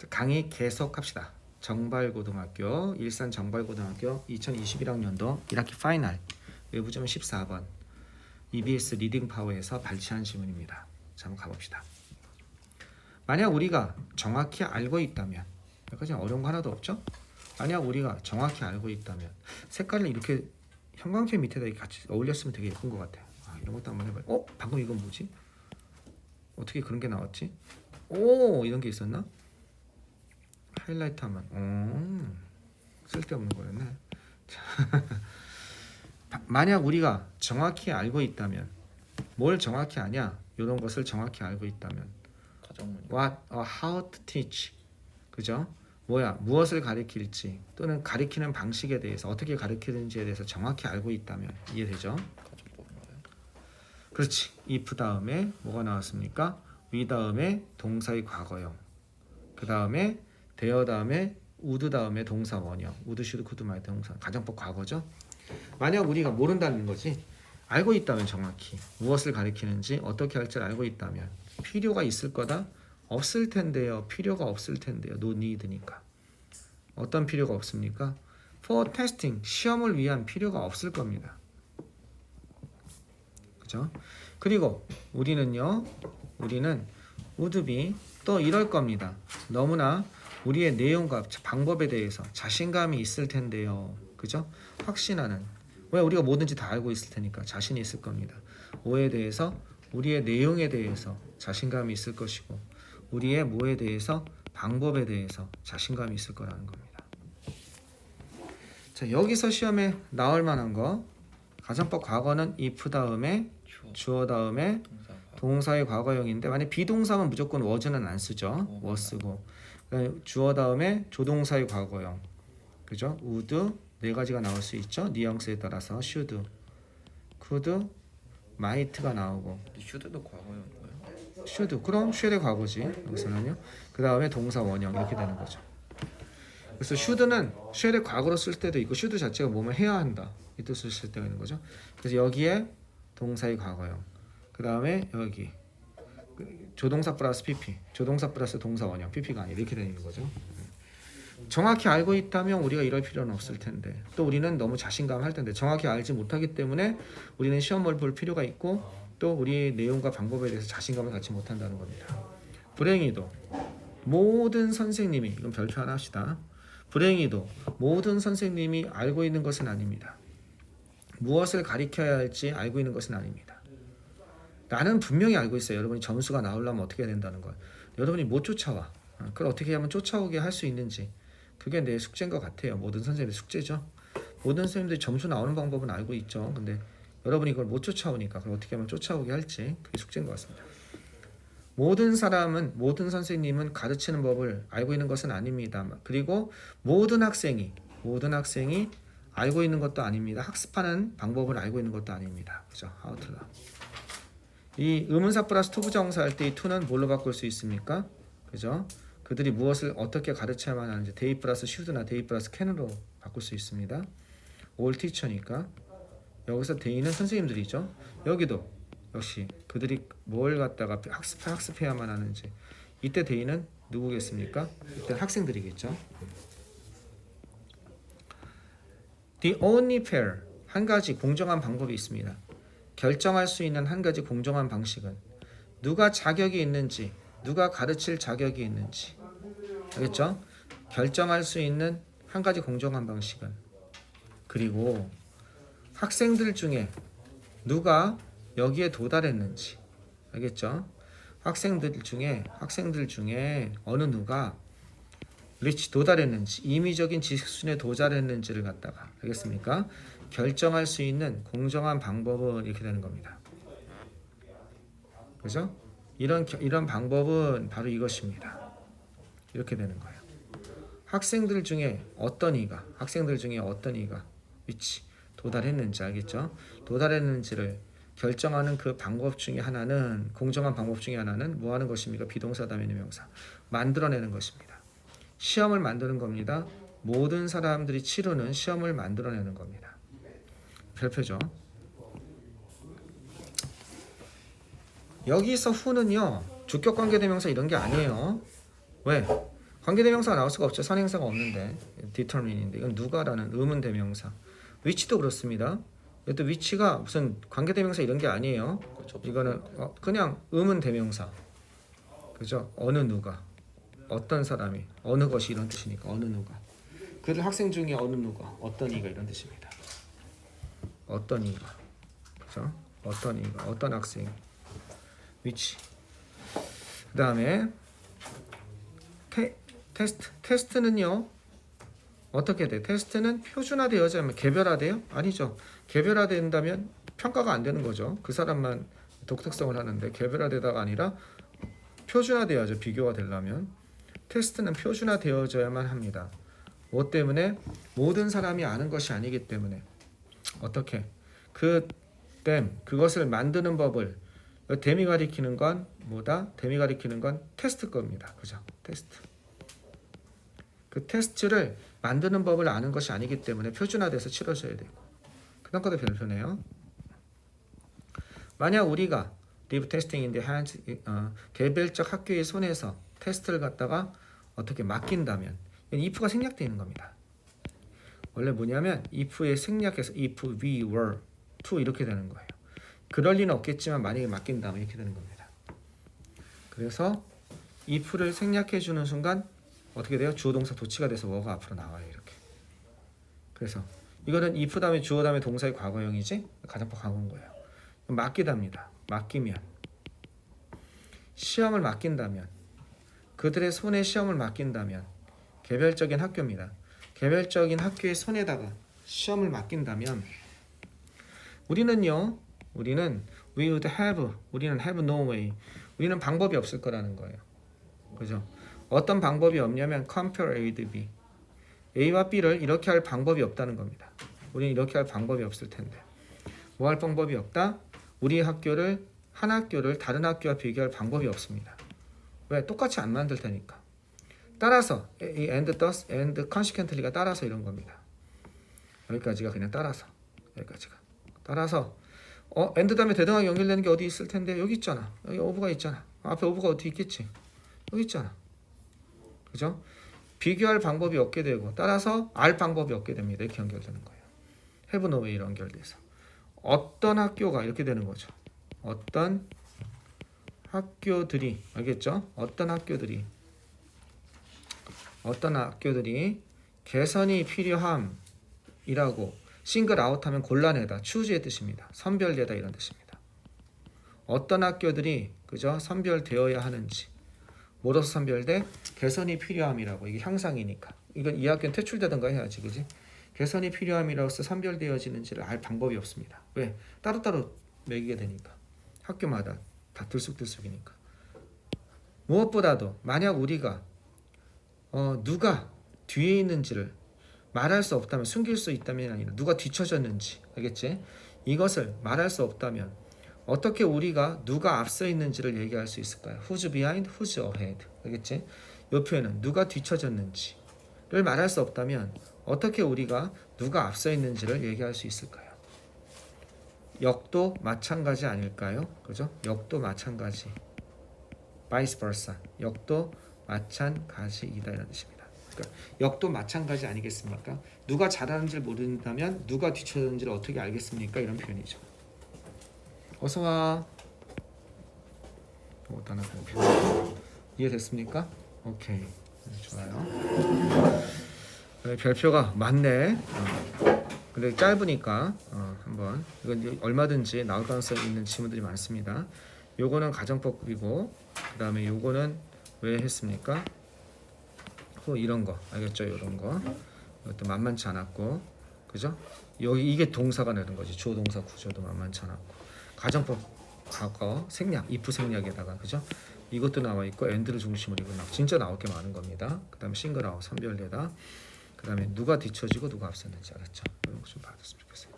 강의 계속합시다. 정발고등학교, 일산 정발고등학교 2021학년도 1학기 파이널 외부점 14번 EBS 리딩 파워에서 발췌한 질문입니다. 자, 한번 가봅시다. 만약 우리가 정확히 알고 있다면, 여기까지 어려운 거 하나도 없죠? 만약 우리가 정확히 알고 있다면, 색깔을 이렇게 형광펜 밑에다 같이 어울렸으면 되게 예쁜 것 같아요. 이런 것도 한번 해봐요. 방금 이건 뭐지? 어떻게 그런 게 나왔지? 이런 게 있었나? 하이라이트 하면 쓸데없는 거였네. 만약 우리가 정확히 알고 있다면, 뭘 정확히 아냐? 이런 것을 정확히 알고 있다면 what or how to teach, 그죠? 무엇을 가리킬지 또는 가리키는 방식에 대해서 어떻게 가리키는지에 대해서 정확히 알고 있다면 이해되죠? 그렇지. if 다음에 뭐가 나왔습니까? we 다음에 동사의 과거형, 그 다음에 there 다음에 would 다음에 동사 원형, would, should, could, might 동사 가정법 과거죠. 만약 우리가 모른다는 거지, 알고 있다면 정확히 무엇을 가리키는지 어떻게 할지 알고 있다면 필요가 있을 거다? 없을 텐데요. 필요가 없을 텐데요. no need니까. 어떤 필요가 없습니까? for testing, 시험을 위한 필요가 없을 겁니다. 그죠? 그리고 우리는 would be 또 이럴 겁니다. 너무나 우리의 내용과 방법에 대해서 자신감이 있을 텐데요. 그죠? 확신하는. 왜? 우리가 뭐든지 다 알고 있을 테니까 자신이 있을 겁니다. 뭐에 대해서? 우리의 내용에 대해서 자신감이 있을 것이고, 우리의 뭐에 대해서? 방법에 대해서 자신감이 있을 거라는 겁니다. 자, 여기서 시험에 나올 만한 거, 가정법 과거는 if 다음에 주어 다음에 동사의 과거형인데, 만약 비동사면 무조건 was는 안 쓰죠. was 쓰고, 주어 다음에 조동사의 과거형, 그죠? would 네 가지가 나올 수 있죠. 뉘앙스에 따라서 should, could, might가 나오고. should도 과거형인가요? should, 그럼 should의 과거지 여기서는요. 그 다음에 동사 원형 이렇게 되는 거죠. 그래서 should의 과거로 쓸 때도 있고, should 자체가 뭐뭐 해야 한다 이 뜻을 쓸 때가 있는 거죠. 그래서 여기에 동사의 과거형, 그 다음에 여기 조동사 플러스 PP, 조동사 플러스 동사 원형, PP가 아니라 이렇게 되는 거죠. 정확히 알고 있다면 우리가 이럴 필요는 없을 텐데, 또 우리는 너무 자신감할 텐데, 정확히 알지 못하기 때문에 우리는 시험을 볼 필요가 있고, 또 우리의 내용과 방법에 대해서 자신감을 갖지 못한다는 겁니다. 불행히도 모든 선생님이, 이건 별표 하나 합시다. 불행히도 모든 선생님이 알고 있는 것은 아닙니다. 무엇을 가리켜야 할지 알고 있는 것은 아닙니다. 나는 분명히 알고 있어요. 여러분이 점수가 나오려면 어떻게 해야 된다는 걸. 여러분이 못 쫓아와. 그걸 어떻게 하면 쫓아오게 할 수 있는지, 그게 내 숙제인 것 같아요. 모든 선생님의 숙제죠. 모든 선생님들이 점수 나오는 방법은 알고 있죠. 근데 여러분이 그걸 못 쫓아오니까 그걸 어떻게 하면 쫓아오게 할지, 그게 숙제인 것 같습니다. 모든 선생님은 가르치는 법을 알고 있는 것은 아닙니다. 그리고 모든 학생이 알고 있는 것도 아닙니다. 학습하는 방법을 알고 있는 것도 아닙니다. 그죠? how to learn. 이 의문사 플러스 투부정사 할 때 이 to는 뭘로 바꿀 수 있습니까? 그죠? 그들이 무엇을 어떻게 가르쳐야만 하는지 they 플러스 should나 they 플러스 can으로 바꿀 수 있습니다. all teacher니까 여기서 they는 선생님들이죠. 여기도 역시 그들이 뭘 갖다가 학습해야만 하는지, 이때 they는 누구겠습니까? 이때 학생들이겠죠. The only fair, 한 가지 공정한 방법이 있습니다. 결정할 수 있는 한 가지 공정한 방식은 누가 자격이 있는지, 누가 가르칠 자격이 있는지, 알겠죠? 결정할 수 있는 한 가지 공정한 방식은, 그리고 학생들 중에 누가 여기에 도달했는지, 알겠죠? 학생들 중에 어느 누가 리치 도달했는지, 임의적인 지식 수준에 도달했는지를 갖다가, 알겠습니까? 결정할 수 있는 공정한 방법은 이렇게 되는 겁니다. 그죠? 이런 방법은 바로 이것입니다. 이렇게 되는 거예요. 학생들 중에 어떤 이가 위치 도달했는지, 알겠죠? 도달했는지를 결정하는 그 방법 중에 하나는, 공정한 방법 중에 하나는 뭐 하는 것입니까? 비동사 다음에 명사 만들어내는 것입니다. 시험을 만드는 겁니다. 모든 사람들이 치르는 시험을 만들어내는 겁니다. 별표죠. 여기서 who는요, 주격관계대명사 이런 게 아니에요. 왜? 관계대명사가 나올 수가 없죠. 선행사가 없는데 determine인데 이건 누가라는 의문대명사. which도 그렇습니다. 이것도 which가 무슨 관계대명사 이런 게 아니에요. 그렇죠. 이거는 그냥 의문대명사. 그죠? 어느 누가, 어떤 사람이, 어느 것이 이런 뜻이니까 어느 누가. 그 학생 중에 어느 누가, 어떤 이가 이런 뜻입니다. 어떤 이가, 그죠? 어떤 이가, 어떤 학생, which. 그 다음에 테스트는요 어떻게 돼? 테스트는 표준화되어야만 개별화돼요? 아니죠. 개별화된다면 평가가 안 되는 거죠. 그 사람만 독특성을 하는데 개별화되다가 아니라 표준화되어야죠. 비교가 되려면 테스트는 표준화되어져야만 합니다. 뭐 때문에? 모든 사람이 아는 것이 아니기 때문에. 어떻게? 그것을 만드는 법을 댐이 가리키는 건 뭐다? 댐이 가리키는 건 테스트 겁니다. 그죠? 테스트. 그 테스트를 만드는 법을 아는 것이 아니기 때문에 표준화돼서 치러져야 되고. 그다음 것도 별표네요. 만약 우리가 leave testing in the hands, 개별적 학교의 손에서 테스트를 갖다가 어떻게 맡긴다면 if가 생략되는 겁니다. 원래 뭐냐면 if의 생략해서 if we were to 이렇게 되는 거예요. 그럴 리는 없겠지만 만약에 맡긴다면 이렇게 되는 겁니다. 그래서 if를 생략해 주는 순간 어떻게 돼요? 주어 동사 도치가 돼서 were가 앞으로 나와요. 이렇게. 그래서 이거는 if 다음에 주어 다음에 동사의 과거형이지 가정법 과거인 거예요. 맡기답니다. 맡기면 시험을 맡긴다면 그들의 손에 시험을 맡긴다면 개별적인 학교입니다. 개별적인 학교의 손에다가 시험을 맡긴다면 우리는 we would have, 우리는 have no way, 우리는 방법이 없을 거라는 거예요. 그죠? 어떤 방법이 없냐면 compare A with B, A와 B를 이렇게 할 방법이 없다는 겁니다. 우리는 이렇게 할 방법이 없을 텐데 뭐 할 방법이 없다? 우리 학교를 한 학교를 다른 학교와 비교할 방법이 없습니다. 왜? 똑같이 안 만들 테니까. 따라서 이 and thus and consequently가 따라서 이런 겁니다. 여기까지가 그냥 따라서 여기까지가 따라서 and 다음에 대등하게 연결되는 게 어디 있을 텐데 여기 있잖아. 여기 오브가 있잖아. 앞에 오브가 어디 있겠지? 여기 있잖아. 그죠? 비교할 방법이 없게 되고 따라서 알 방법이 없게 됩니다. 이렇게 연결되는 거예요. have no way 연결돼서 어떤 학교가 이렇게 되는 거죠. 어떤 학교들이 알겠죠? 어떤 학교들이 개선이 필요함이라고 싱글 아웃하면 곤란하다, 추즈의 뜻입니다. 선별되다 이런 뜻입니다. 어떤 학교들이 그죠? 선별되어야 하는지 뭐로서 선별돼? 개선이 필요함이라고 이게 형상이니까 이건 이 학교는 퇴출되던가 해야지 그지? 개선이 필요함이라서 선별되어지는지를 알 방법이 없습니다. 왜? 따로따로 매기게 되니까 학교마다 다 들쑥들쑥이니까. 무엇보다도 만약 우리가 누가 뒤에 있는지를 말할 수 없다면 숨길 수 있다면 아니라 누가 뒤처졌는지 알겠지? 이것을 말할 수 없다면 어떻게 우리가 누가 앞서 있는지를 얘기할 수 있을까요? Who's behind, who's ahead 알겠지? 이 표현은 누가 뒤처졌는지를 말할 수 없다면 어떻게 우리가 누가 앞서 있는지를 얘기할 수 있을까요? 역도 마찬가지 아닐까요? 그죠? 역도 마찬가지. vice versa. 역도 마찬가지이다 이런 뜻입니다. 그러니까 역도 마찬가지 아니겠습니까? 누가 잘하는지를 모른다면 누가 뒤쳐졌는지를 어떻게 알겠습니까? 이런 표현이죠. 어서 와. 단어 별표. 이해됐습니까? 오케이. 좋아요. 별표가 많네. 근데 짧으니까 한번 이건 얼마든지 나올 가능성이 있는 지문들이 많습니다. 요거는 가정법이고 그 다음에 요거는 왜 했습니까? 이런 거 알겠죠? 이런 거 이것도 만만치 않았고 그죠? 여기 이게 동사가 되는 거지. 주어 동사 구조도 만만치 않았고 가정법 과거 생략 if 생략에다가 그죠? 이것도 나와 있고 and를 중심으로 이거 진짜 나올 게 많은 겁니다. 그 다음에 싱글 아웃 선별되다 그 다음에 누가 뒤처지고 누가 앞섰는지 알았죠? 이런 거 좀 봐줬으면 좋겠어요.